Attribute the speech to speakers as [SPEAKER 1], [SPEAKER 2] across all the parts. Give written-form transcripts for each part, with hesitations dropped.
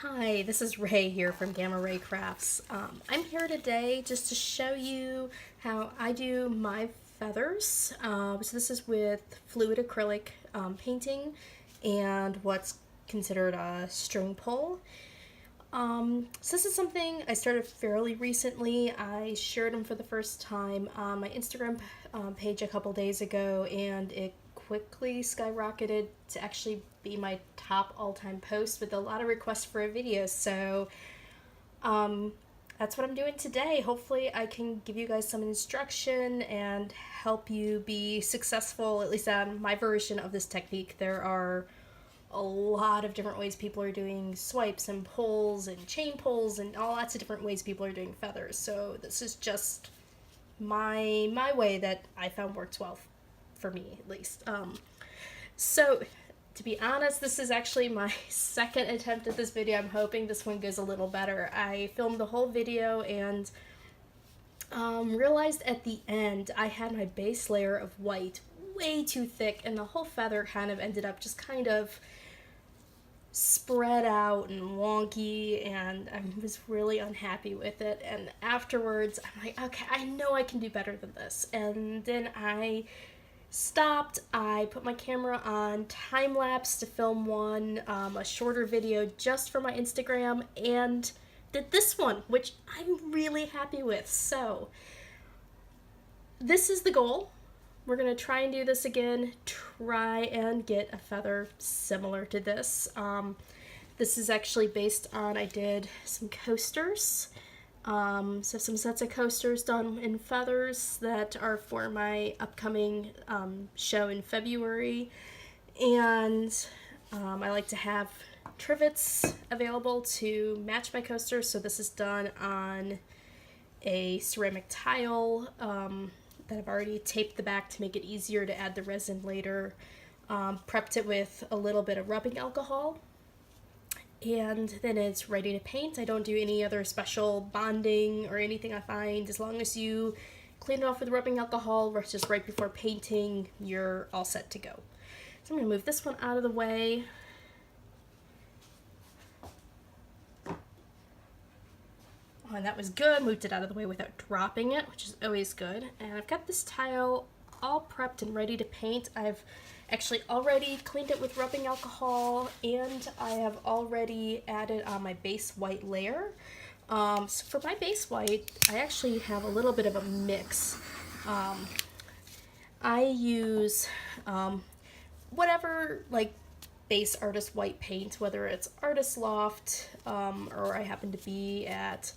[SPEAKER 1] Hi, this is Ray here from Gamma Ray Crafts. I'm here today just to show you how I do my feathers. So this is with fluid acrylic painting and what's considered a string pull. So this is something I started fairly recently. I shared them for the first time on my Instagram page a couple days ago, and it quickly skyrocketed to actually be my top all-time post with a lot of requests for a video. So that's what I'm doing today. Hopefully I can give you guys some instruction and help you be successful, at least on my version of this technique. There are a lot of different ways people are doing swipes and pulls and chain pulls and all lots of different ways people are doing feathers. So this is just my way that I found works well for me, at least. So to be honest, this is actually my second attempt at this video. I'm hoping this one goes a little better. I filmed the whole video and realized at the end I had my base layer of white way too thick, and the whole feather kind of ended up just kind of spread out and wonky, and I was really unhappy with it. And afterwards I'm like, okay, I know I can do better than this. And then I stopped. I put my camera on time lapse to film one, a shorter video just for my Instagram, and did this one, which I'm really happy with. So this is the goal. We're gonna try and do this again, try and get a feather similar to this. This is actually based on, I did some coasters. So some sets of coasters done in feathers that are for my upcoming show in February. And I like to have trivets available to match my coasters. So this is done on a ceramic tile that I've already taped the back to make it easier to add the resin later. Prepped it with a little bit of rubbing alcohol, and then it's ready to paint. I don't do any other special bonding or anything. I find as long as you clean it off with rubbing alcohol just right before painting, you're all set to go. So I'm going to move this one out of the way. Oh, and that was good. Moved it out of the way without dropping it, which is always good. And I've got this tile all prepped and ready to paint. I've actually already cleaned it with rubbing alcohol, and I have already added on my base white layer. So for my base white, I actually have a little bit of a mix. I use whatever like base artist white paint, whether it's Artist Loft or I happen to be at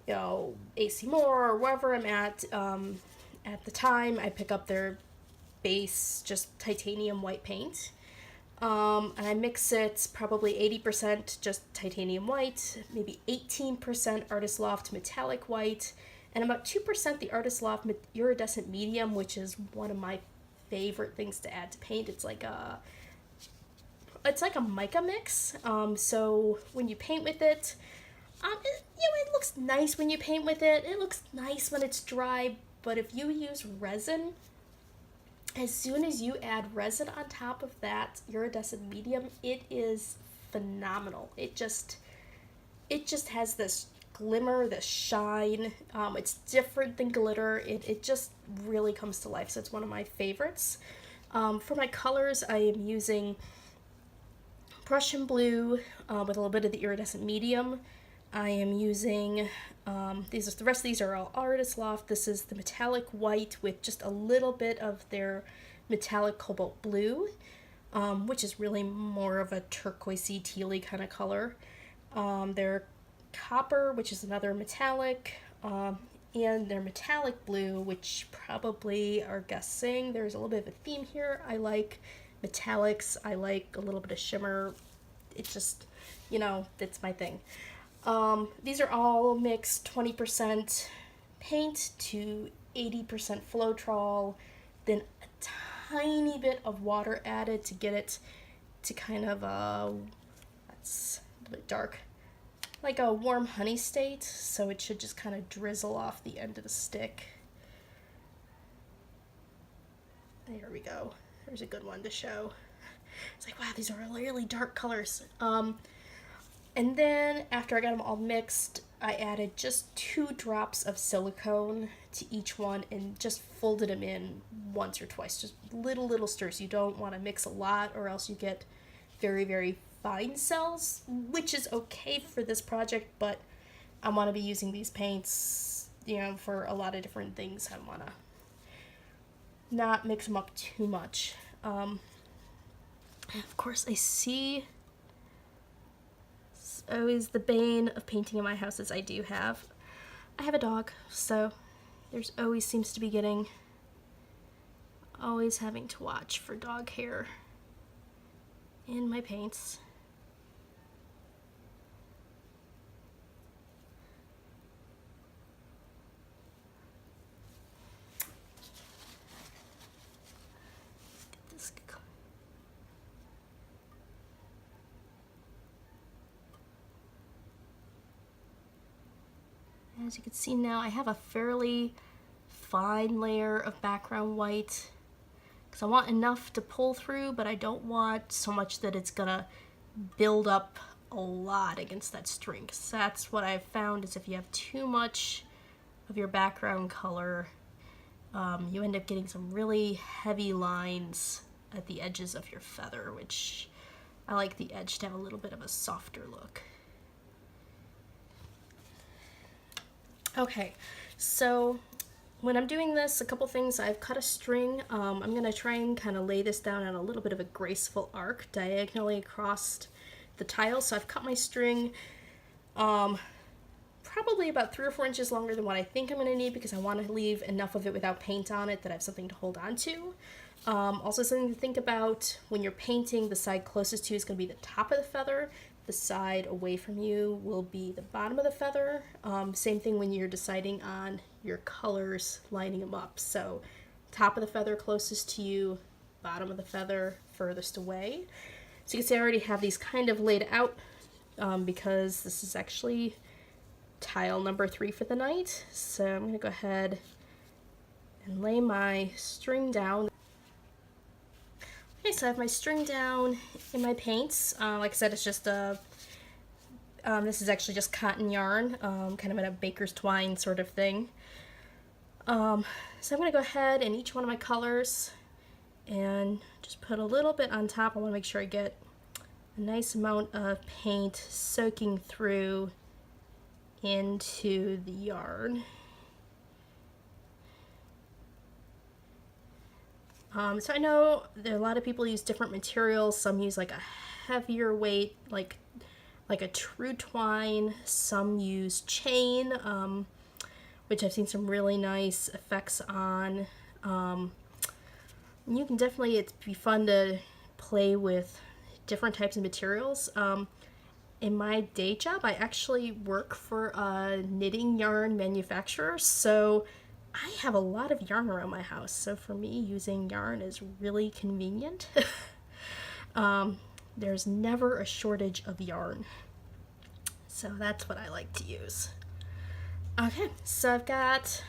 [SPEAKER 1] AC Moore or wherever I'm at the time. I pick up their base just titanium white paint, and I mix it probably 80% just titanium white, maybe 18% Artist Loft metallic white, and about 2% the Artist Loft iridescent medium, which is one of my favorite things to add to paint. It's like a mica mix. So when you paint with it, it looks nice when you paint with it. It looks nice when it's dry, but if you use resin, as soon as you add resin on top of that iridescent medium, it is phenomenal. It just has this glimmer, this shine. It's different than glitter. It just really comes to life. So it's one of my favorites. For my colors, I am using Prussian blue with a little bit of the iridescent medium. I am using the rest of these are all Artist Loft. This is the metallic white with just a little bit of their metallic cobalt blue, which is really more of a turquoisey, tealy kind of color. Their copper, which is another metallic, and their metallic blue, which probably are guessing there's a little bit of a theme here. I like metallics. I like a little bit of shimmer. It's just, that's my thing. These are all mixed 20% paint to 80% Floetrol, then a tiny bit of water added to get it to kind of that's a little bit dark, like a warm honey state, so it should just kind of drizzle off the end of the stick. There we go. There's a good one to show. It's like, wow, these are really dark colors. And then after I got them all mixed, I added just 2 drops of silicone to each one and just folded them in once or twice. Just little stirs. You don't want to mix a lot or else you get very fine cells, which is okay for this project, but I want to be using these paints, for a lot of different things. I want to not mix them up too much. And of course, I see it's always the bane of painting in my house is I have a dog, so there's always seems to be always having to watch for dog hair in my paints. As you can see now, I have a fairly fine layer of background white because I want enough to pull through, but I don't want so much that it's gonna build up a lot against that string. Because that's what I've found is if you have too much of your background color, you end up getting some really heavy lines at the edges of your feather, which I like the edge to have a little bit of a softer look. Okay, so when I'm doing this, a couple things. I've cut a string. I'm going to try and kind of lay this down on a little bit of a graceful arc diagonally across the tile. So I've cut my string probably about 3 or 4 inches longer than what I think I'm going to need because I want to leave enough of it without paint on it that I have something to hold on to. Also something to think about when you're painting, the side closest to you is going to be the top of the feather. The side away from you will be the bottom of the feather. Same thing when you're deciding on your colors, lining them up. So top of the feather closest to you, bottom of the feather furthest away. So you can see I already have these kind of laid out because this is actually tile number 3 for the night. So I'm going to go ahead and lay my string down. Okay, so I have my string down in my paints. Like I said, it's just this is actually just cotton yarn, kind of in a baker's twine sort of thing. So I'm going to go ahead and each one of my colors and just put a little bit on top. I want to make sure I get a nice amount of paint soaking through into the yarn. So I know that a lot of people use different materials. Some use like a heavier weight, like a true twine. Some use chain, which I've seen some really nice effects on. You can definitely, it'd be fun to play with different types of materials. In my day job, I actually work for a knitting yarn manufacturer, so I have a lot of yarn around my house, so for me, using yarn is really convenient. There's never a shortage of yarn, so that's what I like to use. Okay, so I've got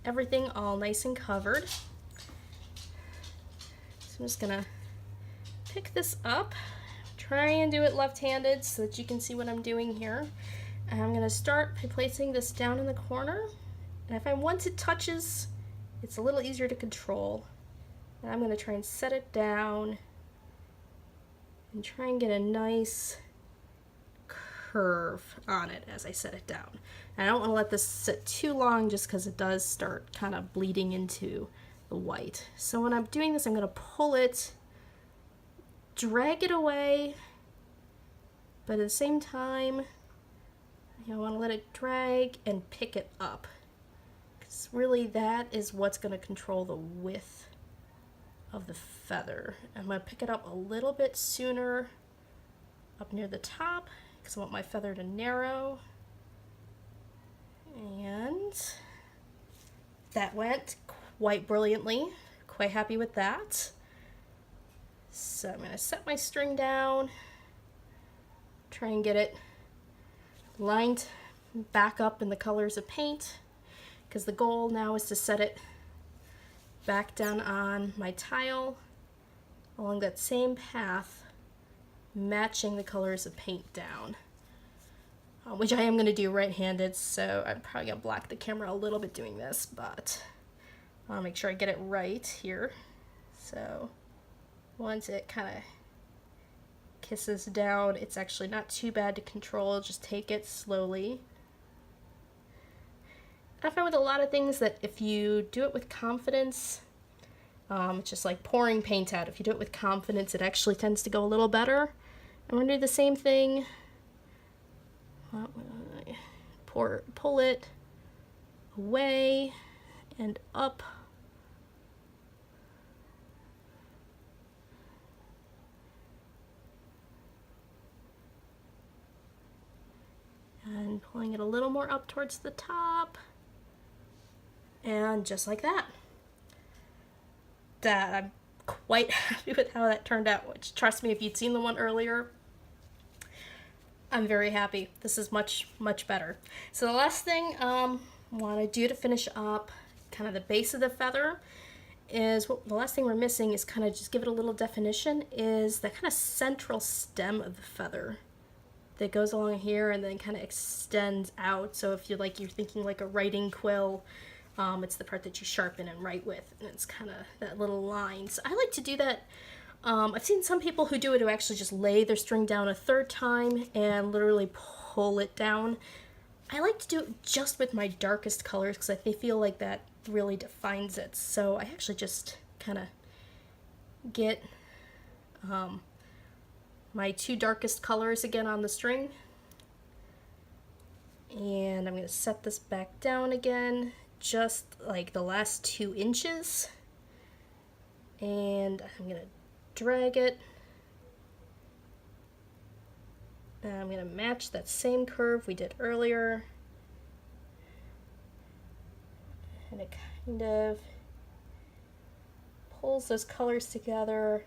[SPEAKER 1] everything all nice and covered. So I'm just gonna pick this up, try and do it left-handed so that you can see what I'm doing here. And I'm gonna start by placing this down in the corner. And I find once it touches, it's a little easier to control. And I'm going to try and set it down and try and get a nice curve on it as I set it down. And I don't want to let this sit too long just because it does start kind of bleeding into the white. So when I'm doing this, I'm going to pull it, drag it away, but at the same time, I want to let it drag and pick it up. Really, that is what's going to control the width of the feather. I'm going to pick it up a little bit sooner up near the top because I want my feather to narrow. And that went quite brilliantly. Quite happy with that. So I'm going to set my string down, try and get it lined back up in the colors of paint, because the goal now is to set it back down on my tile along that same path, matching the colors of paint down. which I am going to do right-handed, so I'm probably going to block the camera a little bit doing this, but I'll make sure I get it right here. So once it kind of kisses down, it's actually not too bad to control. Just take it slowly. I find with a lot of things that if you do it with confidence, it's just like pouring paint out. If you do it with confidence, it actually tends to go a little better. I'm going to do the same thing. Pull it away and up. And pulling it a little more up towards the top. And just like that. I'm quite happy with how that turned out, which, trust me, if you'd seen the one earlier, I'm very happy. This is much, much better. So the last thing I want to do to finish up kind of the base of the feather is, the last thing we're missing is kind of just give it a little definition, is the kind of central stem of the feather that goes along here and then kind of extends out. So if you're thinking like a writing quill, it's the part that you sharpen and write with, and it's kind of that little line. So I like to do that. I've seen some people who do it who actually just lay their string down a third time and literally pull it down. I like to do it just with my darkest colors because I feel like that really defines it. So I actually just kind of get my two darkest colors again on the string. And I'm going to set this back down again, just like the last 2 inches. And I'm going to drag it. And I'm going to match that same curve we did earlier. And it kind of pulls those colors together.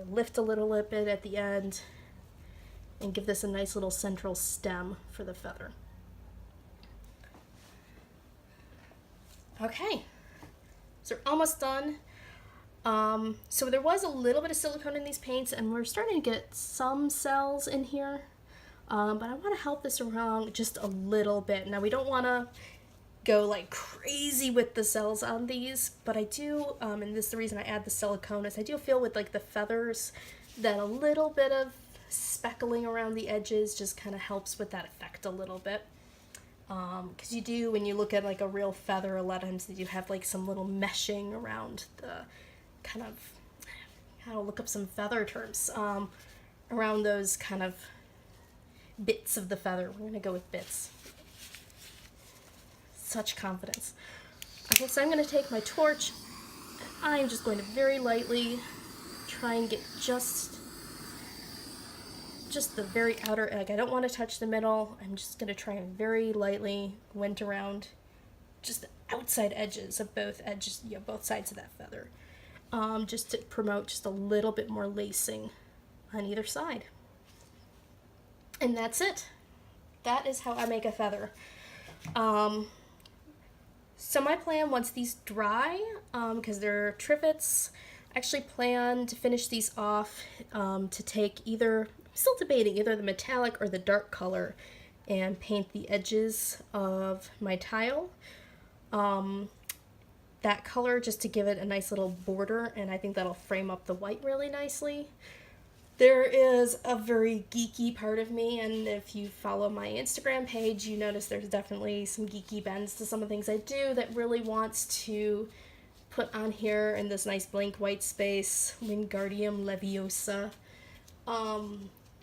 [SPEAKER 1] Lift a little bit at the end and give this a nice little central stem for the feather. Okay, so we're almost done. So there was a little bit of silicone in these paints, and we're starting to get some cells in here, but I want to help this around just a little bit. Now we don't want to go like crazy with the cells on these, but I do, and this is the reason I add the silicone, is I do feel with like the feathers that a little bit of speckling around the edges just kind of helps with that effect a little bit. Because you do, when you look at like a real feather, a lot of times you have like some little meshing around the kind of, how to look up some feather terms, around those kind of bits of the feather. We're going to go with bits. Such confidence. Okay, so I'm going to take my torch. I'm just going to very lightly try and get just the very outer edge. I don't want to touch the middle. I'm just going to try and very lightly went around just the outside edges of both edges, both sides of that feather, just to promote just a little bit more lacing on either side. And that's it. That is how I make a feather. So my plan, once these dry, because they're trivets, I actually plan to finish these off, to take either, I'm still debating, either the metallic or the dark color, and paint the edges of my tile. That color just to give it a nice little border, and I think that'll frame up the white really nicely. There is a very geeky part of me, and if you follow my Instagram page, you notice there's definitely some geeky bends to some of the things I do that really wants to put on here in this nice blank white space, Wingardium Leviosa.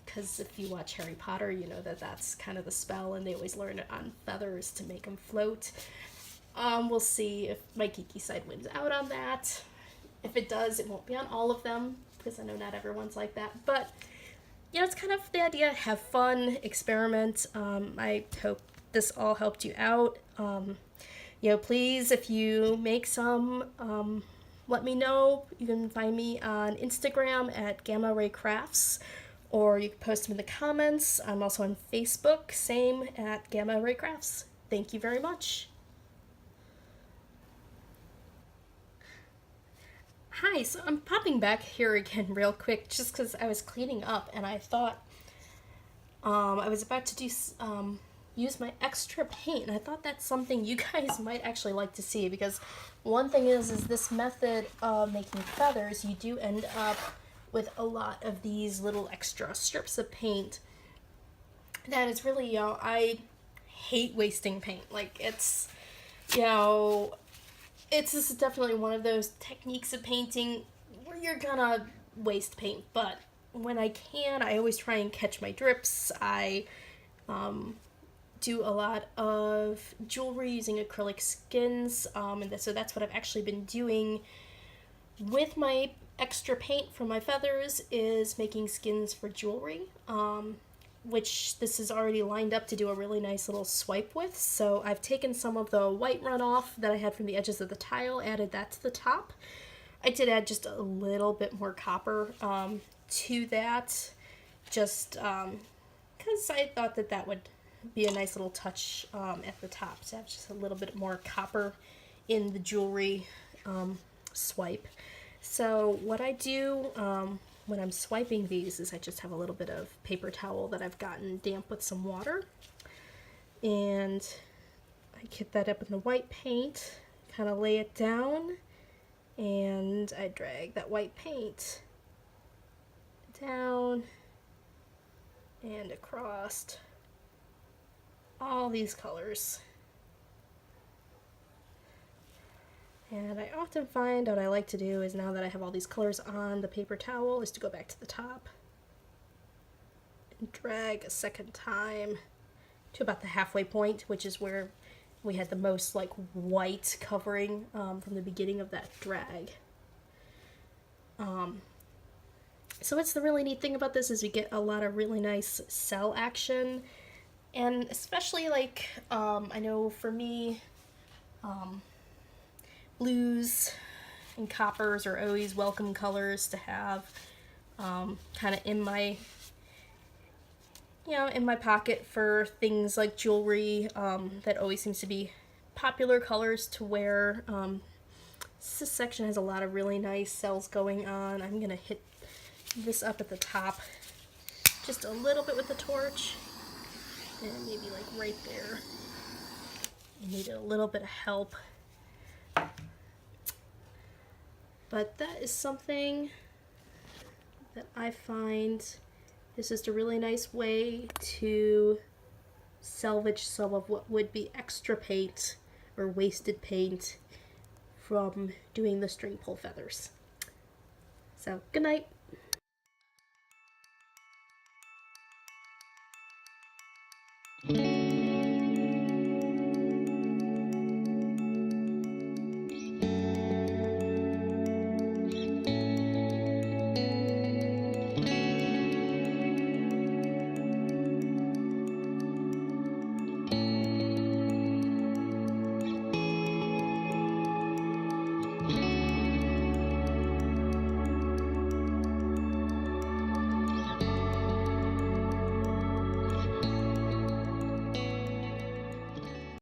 [SPEAKER 1] Because if you watch Harry Potter, you know that that's kind of the spell, and they always learn it on feathers to make them float. We'll see if my geeky side wins out on that. If it does, it won't be on all of them, because I know not everyone's like that. But, it's kind of the idea. Have fun, experiment. I hope this all helped you out. Please, if you make some, let me know. You can find me on Instagram at Gamma Ray Crafts, or you can post them in the comments. I'm also on Facebook, same at Gamma Ray Crafts. Thank you very much. Hi, so I'm popping back here again real quick just because I was cleaning up, and I thought I was about to use my extra paint, and I thought that's something you guys might actually like to see, because one thing is this method of making feathers, you do end up with a lot of these little extra strips of paint that is really, I hate wasting paint. Like, it's, it's this is definitely one of those techniques of painting where you're gonna waste paint, but when I can, I always try and catch my drips. I do a lot of jewelry using acrylic skins, so that's what I've actually been doing with my extra paint from my feathers, is making skins for jewelry, which this is already lined up to do a really nice little swipe with. So I've taken some of the white runoff that I had from the edges of the tile, added that to the top. I did add just a little bit more copper to that, just because I thought that would be a nice little touch at the top, to have just a little bit more copper in the jewelry swipe. So what I do when I'm swiping these is I just have a little bit of paper towel that I've gotten damp with some water, and I get that up in the white paint, kind of lay it down, and I drag that white paint down and across all these colors. And I often find what I like to do is, now that I have all these colors on the paper towel, is to go back to the top and drag a second time to about the halfway point, which is where we had the most like white covering from the beginning of that drag. So what's the really neat thing about this is we get a lot of really nice cell action, and especially like I know for me, blues and coppers are always welcome colors to have kind of in my in my pocket for things like jewelry. That always seems to be popular colors to wear. This section has a lot of really nice cells going on. I'm gonna hit this up at the top just a little bit with the torch, and maybe like right there. I needed a little bit of help, but that is something that I find is just a really nice way to salvage some of what would be extra paint or wasted paint from doing the string pull feathers. So, good night.